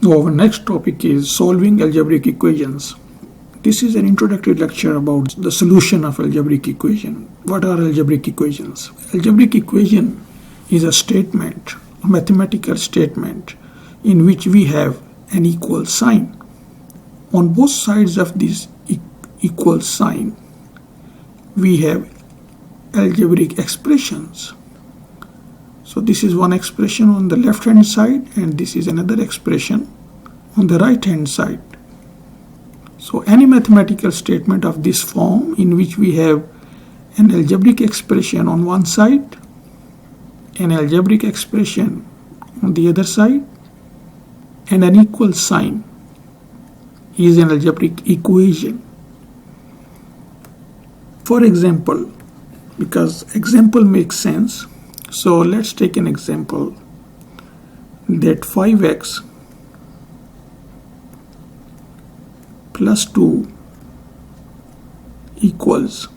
Now our next topic is solving algebraic equations. This is an introductory lecture about the solution of algebraic equation. What are algebraic equations? Algebraic equation is a statement, a mathematical statement in which we have an equal sign. On both sides of this equal sign, we have algebraic expressions. So this is one expression on the left hand side and this is another expression on the right hand side. So any mathematical statement of this form in which we have an algebraic expression on one side, an algebraic expression on the other side, and an equal sign is an algebraic equation. For example, because example makes sense, so let's take an example that 5x plus 2 equals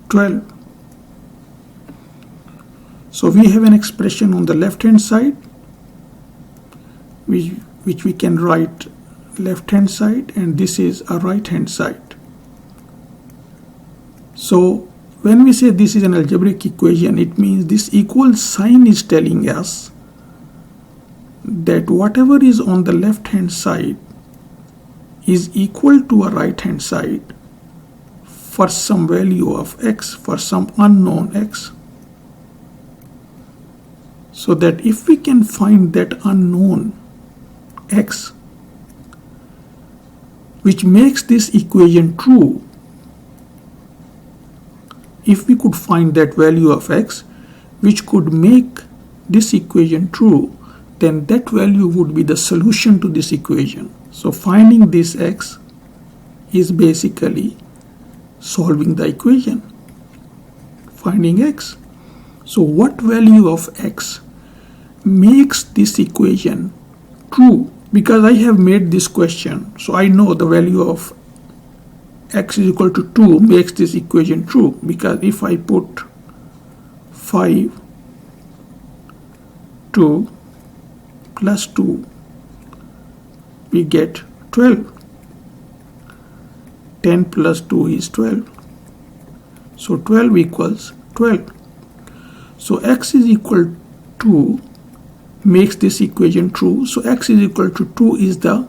12. So we have an expression on the left hand side which we can write left hand side, and this is a right hand side. So when we say this is an algebraic equation, it means this equal sign is telling us that whatever is on the left hand side is equal to a right hand side for some value of x, for some unknown x. So that if we can find that unknown x which makes this equation true, if we could find that value of x which could make this equation true, then that value would be the solution to this equation. So finding this x is basically solving the equation, finding x. So what value of x makes this equation true? Because I have made this question, so I know the value of x is equal to 2 makes this equation true, because if I put 5, 2 plus 2, we get 12. 10 plus 2 is 12. So 12 equals 12. So x is equal to makes this equation true. So x is equal to 2 is the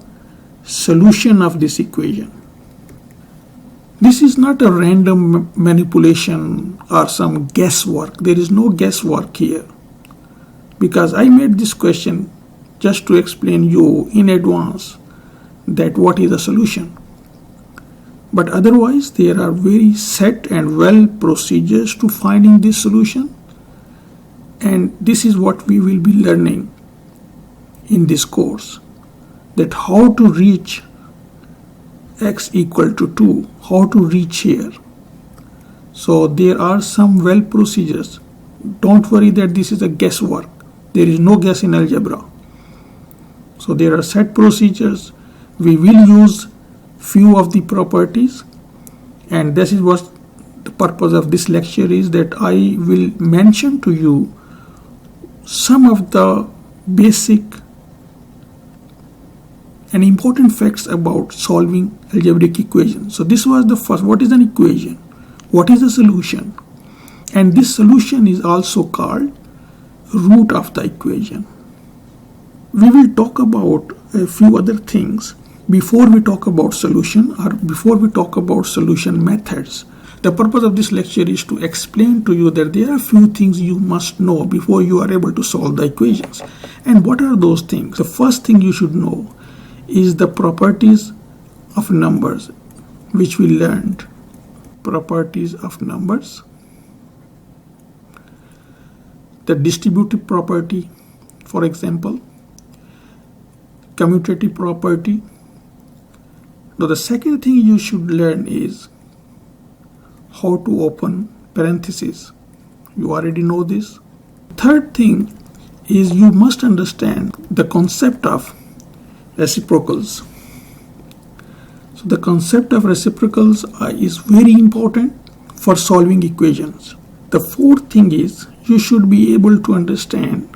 solution of this equation. This is not a random manipulation or some guesswork. There is no guesswork here, because I made this question just to explain you in advance that what is the solution. But otherwise there are very set and well procedures to finding this solution, and this is what we will be learning in this course, that how to reach x equal to 2, how to reach here. So there are some well procedures. Don't worry that this is a guesswork. There is no guess in algebra. So there are set procedures. We will use few of the properties, and this is what the purpose of this lecture is, that I will mention to you some of the basic and important facts about solving algebraic equations. So this was the first. What is an equation? What is the solution? And this solution is also called root of the equation. We will talk about a few other things before we talk about solution, or before we talk about solution methods. The purpose of this lecture is to explain to you that there are a few things you must know before you are able to solve the equations. And what are those things? The first thing you should know is the properties of numbers, which we learned. Properties of numbers. The distributive property, for example. Commutative property. Now the second thing you should learn is how to open parentheses. You already know this. Third thing is you must understand the concept of reciprocals. So the concept of reciprocals is very important for solving equations. The fourth thing is you should be able to understand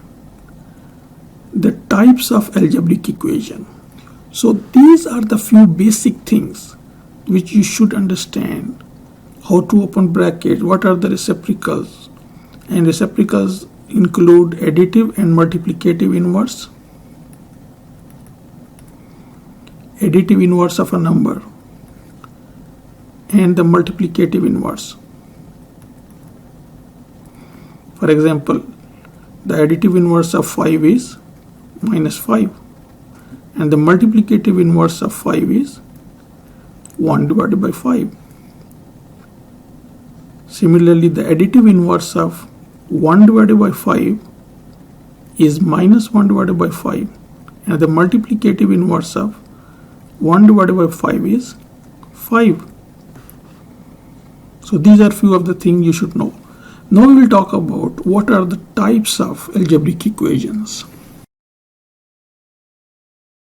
the types of algebraic equation. So these are the few basic things which you should understand. How to open bracket, what are the reciprocals, and reciprocals include additive and multiplicative inverse. Additive inverse of a number and the multiplicative inverse. For example, the additive inverse of 5 is minus 5 and the multiplicative inverse of 5 is 1 divided by 5. Similarly, the additive inverse of 1 divided by 5 is minus 1 divided by 5 and the multiplicative inverse of 1 divided by 5 is 5. So these are few of the things you should know. Now we will talk about what are the types of algebraic equations.